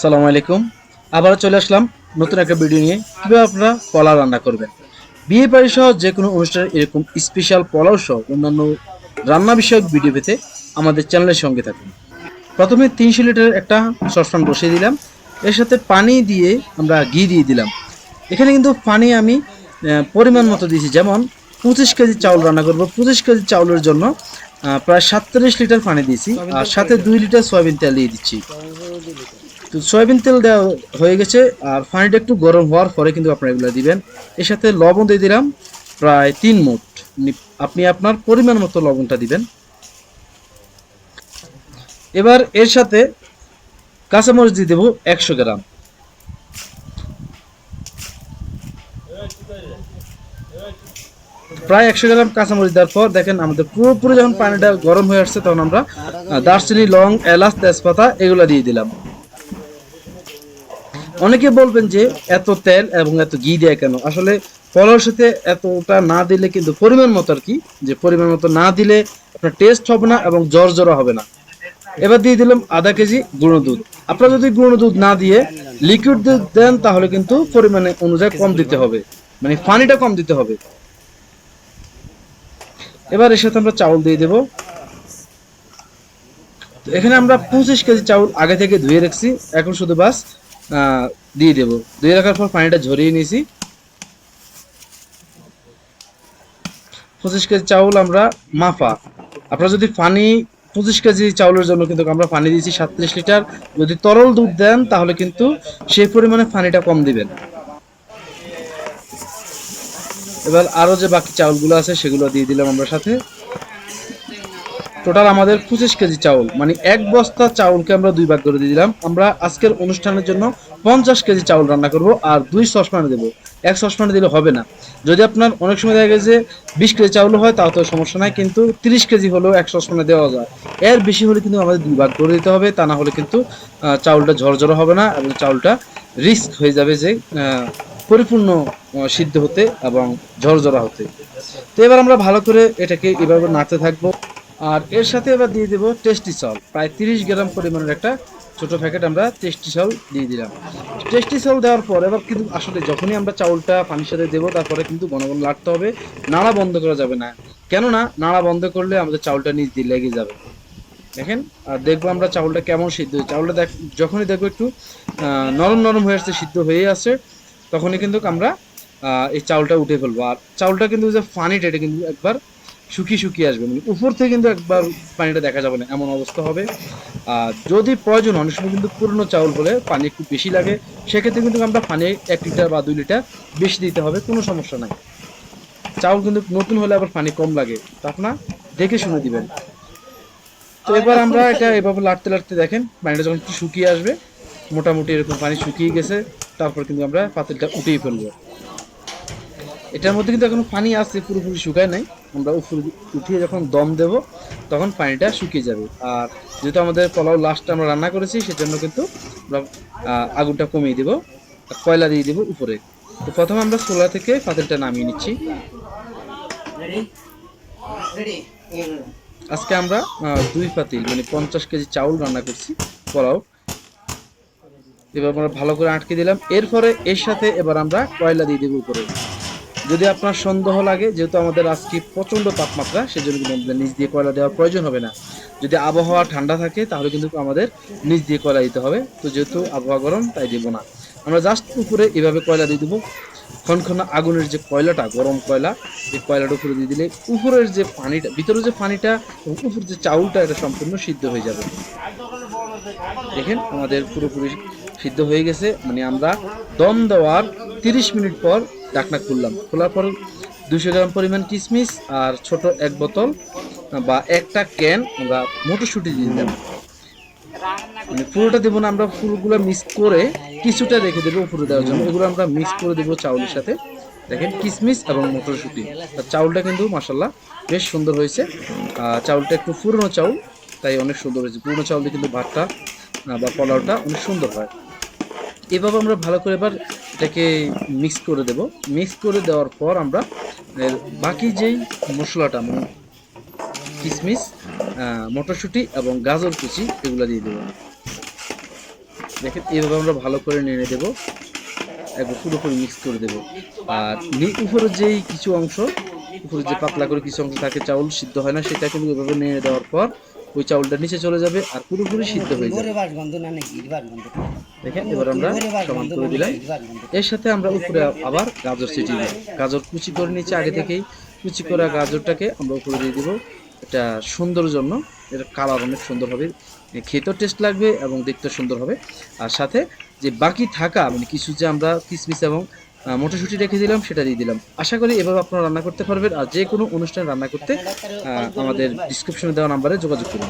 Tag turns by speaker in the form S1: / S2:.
S1: আসসালামু আলাইকুম। আবার চলে আসলাম নতুন একটা ভিডিও নিয়ে। কিভাবে আপনারা পোলাও রান্না করবেন, বিয়ে বাড়ি সহ যে কোনো অনুষ্ঠানে এরকম স্পেশাল পোলাও সহ অন্যান্য রান্না বিষয়ক ভিডিও পেতে আমাদের চ্যানেলের সঙ্গে থাকুন। প্রথমে 300 লিটার একটা সসপ্যান বসিয়ে দিলাম। এর সাথে পানি দিয়ে আমরা ঘি দিয়ে দিলাম। এখানে কিন্তু পানি আমি পরিমাণ মতো দিয়েছি। যেমন 25 কেজি চাউল রান্না করব, 25 কেজি চাউলের জন্য প্রায় 47 লিটার পানি দিয়েছি, আর সাথে 2 লিটার সয়াবিন তেল দিয়ে দিচ্ছি। তো সয়াবিন তেল দেওয়া হয়ে গেছে, আর পানিটা একটু গরম হওয়ার পরে কিন্তু আপনারা এগুলো দিবেন। এর সাথে লবণ দিয়ে দিলাম প্রায় 3 মুঠ। আপনি আপনার পরিমাণ মতো লবণটা দিবেন। এবার এর সাথে কাঁচামরিচ দিয়ে দেবো 100 গ্রাম। প্রায় 100 গ্রাম কাঁচামরিচ দেওয়ার পর দেখেন আমাদের পুরোপুরি যখন পানিটা গরম হয়ে আসছে, তখন আমরা দারচিনি, লং, এলাচ, তেজপাতা এগুলো দিয়ে দিলাম। অনেকে বলবেন যে এত তেল এবং এত ঘি দেয় কেন? আসলে পোলাওর সাথে এতটা না দিলে কিন্তু পরিমাণ মতো আর কি, যে পরিমাণ মতো না দিলে আপনার টেস্ট হবে না এবং জর্জরা হবে না। এবার দিয়ে দিলাম আধা কেজি গুঁড়ো দুধ। আপনারা যদি গুঁড়ো দুধ না দিয়ে লিকুইড দুধ দেন তাহলে কিন্তু পরিমাণে অনুযায়ী কম দিতে হবে, মানে পানিটা কম দিতে হবে। এবার এর সাথে আমরা চাউল দিয়ে দেবো। এখানে আমরা 25 কেজি চাউল আগে থেকে ধুয়ে রাখছি, এখন শুধু বাস দিয়ে দেবো। ধুয়ে রাখার পর পানিটা ঝরিয়ে নিয়েছি। 25 কেজি চাউল আমরা মাফা। আপনারা যদি পানি 25 কেজি চাউলের জন্য কিন্তু আমরা পানি দিয়েছি 37 লিটার। যদি তরল দুধ দেন তাহলে কিন্তু সেই পরিমাণে পানিটা কম দিবেন। এবার আরো যে বাকি চাউলগুলো আছে সেগুলো দিয়ে দিলাম আমরা সাথে। টোটাল আমাদের 25 কেজি চাউল, মানে এক বস্তা চাউলকে আমরা 2 ভাগ করে দিয়ে দিলাম। আমরা আজকের অনুষ্ঠানের জন্য 50 কেজি চাউল রান্না করব, আর 2 সসপ্যানে দেবো। এক সসপ্যানে দিলে হবে না। যদি আপনার অনেক সময় দেখা গেছে 20 কেজি চাউল হয় তাও তো সমস্যা নাই, কিন্তু 30 কেজি হলেও এক সসপ্যানে দেওয়া যায়। এর বেশি হলে কিন্তু আমাদের 2 ভাগ করে দিতে হবে, তা না হলে কিন্তু চাউলটা ঝরঝরা হবে না এবং চাউলটা রিস্ক হয়ে যাবে যে পরিপূর্ণ সিদ্ধ হতে এবং ঝরঝরা হতে। তো এবার আমরা ভালো করে এটাকে এভাবে নাড়তে থাকবো। আর এর সাথে এবার দিয়ে দেবো টেস্টি সল্ট, প্রায় 30 গ্রাম পরিমাণের একটা ছোট প্যাকেট আমরা টেস্টি সল্ট দিয়ে দিলাম। টেস্টি সল্ট দেওয়ার পর এবার কিন্তু আসলে যখনই আমরা চাউলটা পানির সাথে দেবো তারপরে কিন্তু ঘন ঘন নাড়তে হবে, নাড়া বন্ধ করা যাবে না। কেননা নাড়া বন্ধ করলে আমাদের চাউলটা নিচ দিয়ে লেগে যাবে। দেখেন, আর দেখবো আমরা চাউলটা কেমন সিদ্ধ হয়েছে। চাউলটা যখনই দেখবো একটু নরম নরম হয়ে আসছে, সিদ্ধ হয়ে আসছে, তখনই কিন্তু আমরা এই চাউলটা উঠে ফেলবো। আর চাউলটা কিন্তু যে পানিটা এটা কিন্তু একবার শুকিয়ে শুকিয়ে আসবে, মানে উপর থেকে কিন্তু একবার পানিটা দেখা যাবে না, এমন অবস্থা হবে। আর যদি প্রয়োজন, অনেক সময় কিন্তু পুরনো চাউল হলে পানি একটু বেশি লাগে, সেক্ষেত্রে কিন্তু আমরা পানি 1 লিটার বা 2 লিটার বেশি দিতে হবে, কোনো সমস্যা নাই। চাউল কিন্তু নতুন হলে আবার পানি কম লাগে, তা আপনার দেখে শুনে দিবেন। তো এবার আমরা এটা এভাবে লাড়তে লাড়তে দেখেন পানিটা যখন একটু শুকিয়ে আসবে, মোটামুটি এরকম পানি শুকিয়ে গেছে, তারপর কিন্তু আমরা পাতিলটা উঠিয়ে ফেলবো। এটার মধ্যে কিন্তু এখনো পানি আছে, পুরোপুরি শুকায় নাই। আমরা উপরে উঠিয়ে যখন দম দেব তখন পানিটা শুকিয়ে যাবে। আর যেহেতু আমাদের পোলাও লাস্টে আমরা রান্না করেছি, সেজন্য কিন্তু আমরা আগুনটা কমিয়ে দেব, কয়লা দিয়ে দেব উপরে। তো প্রথমে আমরা চুলা থেকে পাতিলটা নামিয়ে নিচ্ছি। আজকে আমরা 2 পাতিল মানে 50 কেজি চাউল রান্না করছি পোলাও। এবার আমরা ভালো করে আটকে দিলাম। এরপরে এর সাথে এবার আমরা কয়লা দিয়ে দেবো উপরে। যদি আপনার সন্দেহ লাগে, যেহেতু আমাদের আজকে প্রচণ্ড তাপমাত্রা, সেজন্য কিন্তু আমাদের নিচ দিয়ে কয়লা দেওয়ার প্রয়োজন হবে না। যদি আবহাওয়া ঠান্ডা থাকে তাহলে কিন্তু আমাদের নিচ দিয়ে কয়লা দিতে হবে। তো যেহেতু আবহাওয়া গরম তাই দেবো না, আমরা জাস্ট উপরে এভাবে কয়লা দিয়ে দেবো। খনখনা আগুনের যে কয়লাটা, গরম কয়লা, এই কয়লাটা উপরে দিয়ে দিলে উপরের যে পানিটা, ভিতরে যে পানিটা এবং উপরের যে চাউলটা, এটা সম্পূর্ণ সিদ্ধ হয়ে যাবে। দেখেন আমাদের পুরোপুরি সিদ্ধ হয়ে গেছে, মানে আমরা দম দেওয়ার 30 মিনিট পর ঢাকনা খুললাম। খোলার পর 200 গ্রাম পরিমাণ কিশমিশ আর ছোট 1 বোতল বা একটা ক্যান আমরা মটরশুঁটি দিয়ে দিলাম। মানে পুরোটা দেবো না, আমরা পুরোগুলো মিক্স করে কিছুটা রেখে দেবো উপরে দেওয়ার জন্য। এগুলো আমরা মিক্স করে দেবো চাউলের সাথে। দেখেন কিশমিশ এবং মটরশুঁটি, চাউলটা কিন্তু মাশাল্লাহ বেশ সুন্দর হয়েছে। চাউলটা একটু পুরনো চাউল, তাই অনেক সুন্দর হয়েছে। পুরনো চাউল দিয়ে কিন্তু ভাতটা বা পোলাওটা অনেক সুন্দর হয়। এভাবে আমরা ভালো করে এবার এটাকে মিক্স করে দেব। মিক্স করে দেওয়ার পর আমরা বাকি যেই মশলাটা, মানে কিশমিশ, মটরশুঁটি এবং গাজর কুচি, এগুলো দিয়ে দেবো। দেখেন এইভাবে আমরা ভালো করে নেড়ে দেবো, একবার পুরোপুরি মিক্স করে দেবো। আর উপরে যেই কিছু অংশ, উপরে যে পাতলা করে কিছু অংশ থাকে, চাউল সিদ্ধ হয় না, সেটা কিন্তু এভাবে নেড়ে দেওয়ার পর ওই চাউলটা নিচে চলে যাবে আর পুরোপুরি সিদ্ধ হয়ে যাবে। দেখেন এবার আমরা সমান করে দিলাম। এর সাথে আমরা উপরে আবার গাজর ছিটিয়ে দেবো। গাজর কুচি করে নিচে আগে থেকেই কুচি করা গাজরটাকে আমরা উপরে দিয়ে দেবো। এটা সুন্দর জন্য, এর কালার অনেক সুন্দর হবে, খেতেও টেস্ট লাগবে এবং দেখতে সুন্দর হবে। আর সাথে যে বাকি থাকা মানে কিছু যে আমরা কিশমিশ এবং মটরশুঁটি রেখে দিলাম সেটা দিয়ে দিলাম। আশা করি এভাবে আপনারা রান্না করতে পারবেন। আর যে কোনো অনুষ্ঠানে রান্না করতে আমাদের ডিসক্রিপশনে দেওয়া নাম্বারে যোগাযোগ করুন।